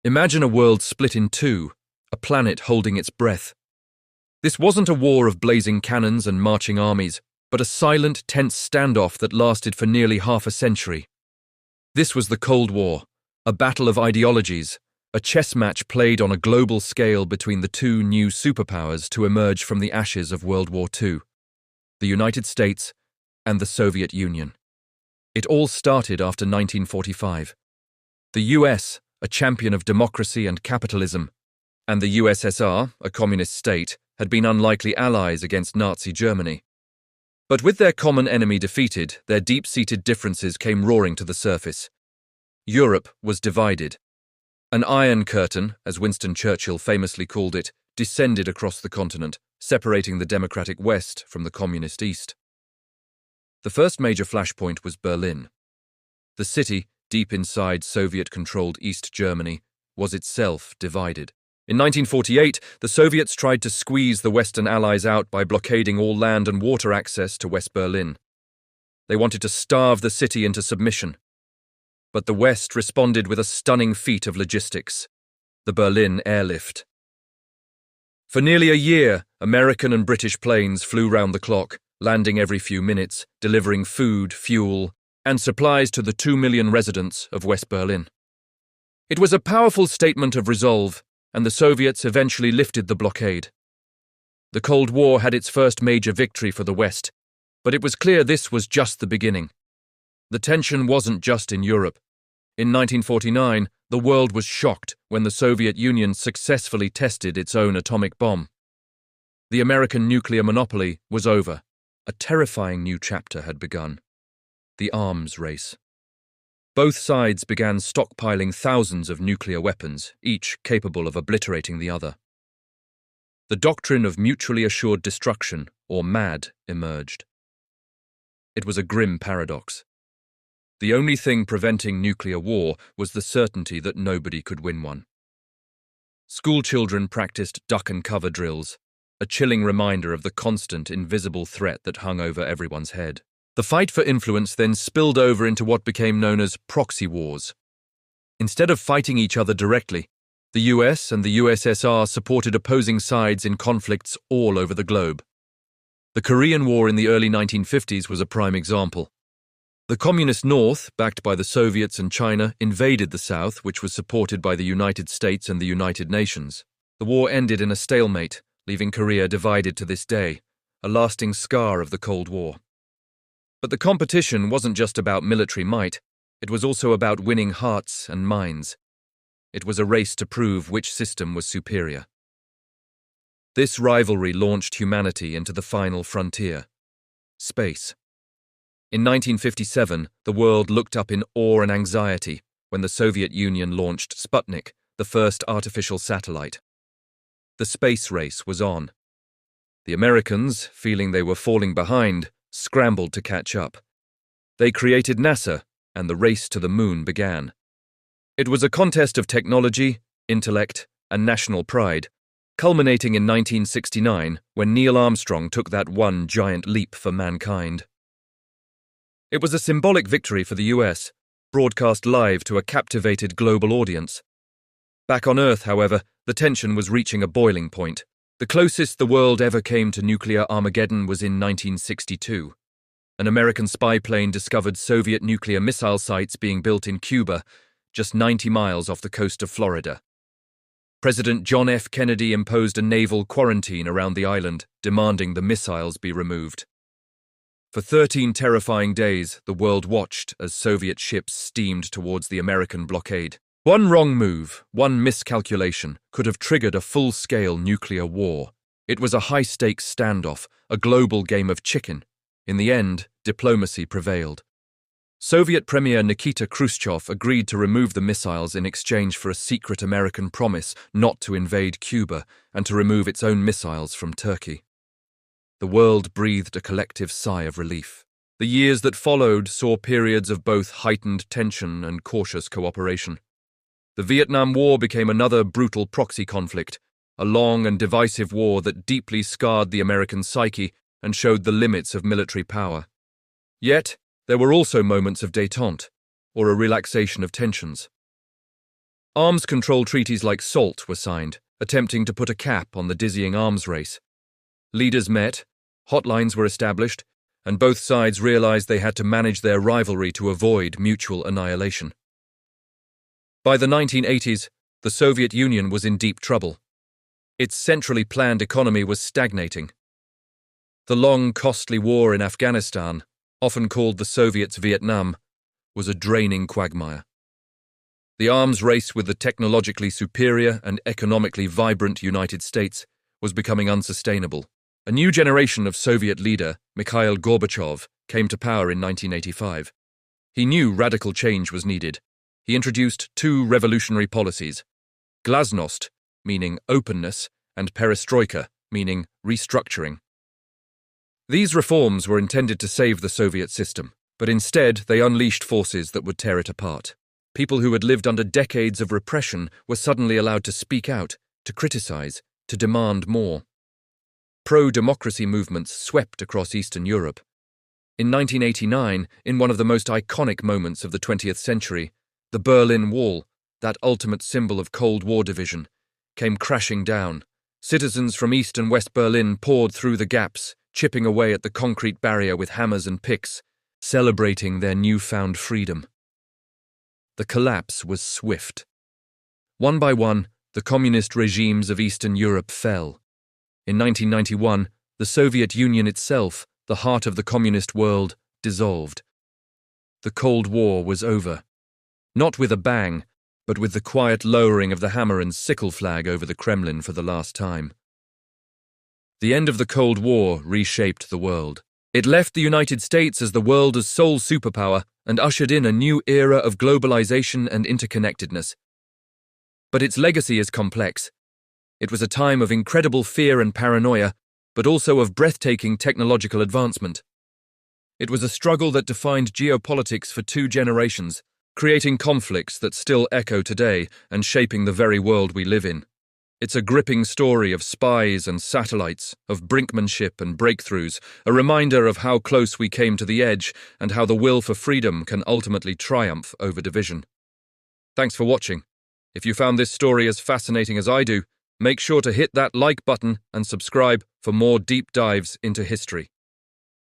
Imagine a world split in two, a planet holding its breath. This wasn't a war of blazing cannons and marching armies, but a silent, tense standoff that lasted for nearly half a century. This was the Cold War, a battle of ideologies, a chess match played on a global scale between the two new superpowers to emerge from the ashes of World War II, the United States and the Soviet Union. It all started after 1945. The US, a champion of democracy and capitalism, and the USSR, a communist state, had been unlikely allies against Nazi Germany. But with their common enemy defeated, their deep-seated differences came roaring to the surface. Europe was divided. An Iron Curtain, as Winston Churchill famously called it, descended across the continent, separating the democratic West from the communist East. The first major flashpoint was Berlin. The city, deep inside Soviet-controlled East Germany, was itself divided. In 1948, the Soviets tried to squeeze the Western Allies out by blockading all land and water access to West Berlin. They wanted to starve the city into submission. But the West responded with a stunning feat of logistics: the Berlin airlift. For nearly a year, American and British planes flew round the clock, landing every few minutes, delivering food, fuel, and supplies to the 2 million residents of West Berlin. It was a powerful statement of resolve, and the Soviets eventually lifted the blockade. The Cold War had its first major victory for the West, but it was clear this was just the beginning. The tension wasn't just in Europe. In 1949, the world was shocked when the Soviet Union successfully tested its own atomic bomb. The American nuclear monopoly was over. A terrifying new chapter had begun: the arms race. Both sides began stockpiling thousands of nuclear weapons, each capable of obliterating the other. The doctrine of mutually assured destruction, or MAD, emerged. It was a grim paradox. The only thing preventing nuclear war was the certainty that nobody could win one. Schoolchildren practiced duck-and-cover drills, a chilling reminder of the constant, invisible threat that hung over everyone's head. The fight for influence then spilled over into what became known as proxy wars. Instead of fighting each other directly, the US and the USSR supported opposing sides in conflicts all over the globe. The Korean War in the early 1950s was a prime example. The Communist North, backed by the Soviets and China, invaded the South, which was supported by the United States and the United Nations. The war ended in a stalemate, leaving Korea divided to this day, a lasting scar of the Cold War. But the competition wasn't just about military might, it was also about winning hearts and minds. It was a race to prove which system was superior. This rivalry launched humanity into the final frontier: space. In 1957, the world looked up in awe and anxiety when the Soviet Union launched Sputnik, the first artificial satellite. The space race was on. The Americans, feeling they were falling behind, scrambled to catch up. They created NASA, and the race to the moon began. It was a contest of technology, intellect, and national pride, culminating in 1969 when Neil Armstrong took that one giant leap for mankind. It was a symbolic victory for the US, broadcast live to a captivated global audience. Back on Earth, however, the tension was reaching a boiling point. The closest the world ever came to nuclear Armageddon was in 1962. An American spy plane discovered Soviet nuclear missile sites being built in Cuba, just 90 miles off the coast of Florida. President John F. Kennedy imposed a naval quarantine around the island, demanding the missiles be removed. For 13 terrifying days, the world watched as Soviet ships steamed towards the American blockade. One wrong move, one miscalculation, could have triggered a full-scale nuclear war. It was a high-stakes standoff, a global game of chicken. In the end, diplomacy prevailed. Soviet Premier Nikita Khrushchev agreed to remove the missiles in exchange for a secret American promise not to invade Cuba and to remove its own missiles from Turkey. The world breathed a collective sigh of relief. The years that followed saw periods of both heightened tension and cautious cooperation. The Vietnam War became another brutal proxy conflict, a long and divisive war that deeply scarred the American psyche and showed the limits of military power. Yet, there were also moments of détente, or a relaxation of tensions. Arms control treaties like SALT were signed, attempting to put a cap on the dizzying arms race. Leaders met, hotlines were established, and both sides realized they had to manage their rivalry to avoid mutual annihilation. By the 1980s, the Soviet Union was in deep trouble. Its centrally planned economy was stagnating. The long, costly war in Afghanistan, often called the Soviets' Vietnam, was a draining quagmire. The arms race with the technologically superior and economically vibrant United States was becoming unsustainable. A new generation of Soviet leader, Mikhail Gorbachev, came to power in 1985. He knew radical change was needed. He introduced two revolutionary policies: glasnost, meaning openness, and perestroika, meaning restructuring. These reforms were intended to save the Soviet system, but instead they unleashed forces that would tear it apart. People who had lived under decades of repression were suddenly allowed to speak out, to criticize, to demand more. Pro-democracy movements swept across Eastern Europe. In 1989, in one of the most iconic moments of the 20th century, the Berlin Wall, that ultimate symbol of Cold War division, came crashing down. Citizens from East and West Berlin poured through the gaps, chipping away at the concrete barrier with hammers and picks, celebrating their newfound freedom. The collapse was swift. One by one, the communist regimes of Eastern Europe fell. In 1991, the Soviet Union itself, the heart of the communist world, dissolved. The Cold War was over. Not with a bang, but with the quiet lowering of the hammer and sickle flag over the Kremlin for the last time. The end of the Cold War reshaped the world. It left the United States as the world's sole superpower and ushered in a new era of globalization and interconnectedness. But its legacy is complex. It was a time of incredible fear and paranoia, but also of breathtaking technological advancement. It was a struggle that defined geopolitics for 2 generations, creating conflicts that still echo today and shaping the very world we live in. It's a gripping story of spies and satellites, of brinkmanship and breakthroughs, a reminder of how close we came to the edge and how the will for freedom can ultimately triumph over division. Thanks for watching. If you found this story as fascinating as I do, make sure to hit that like button and subscribe for more deep dives into history.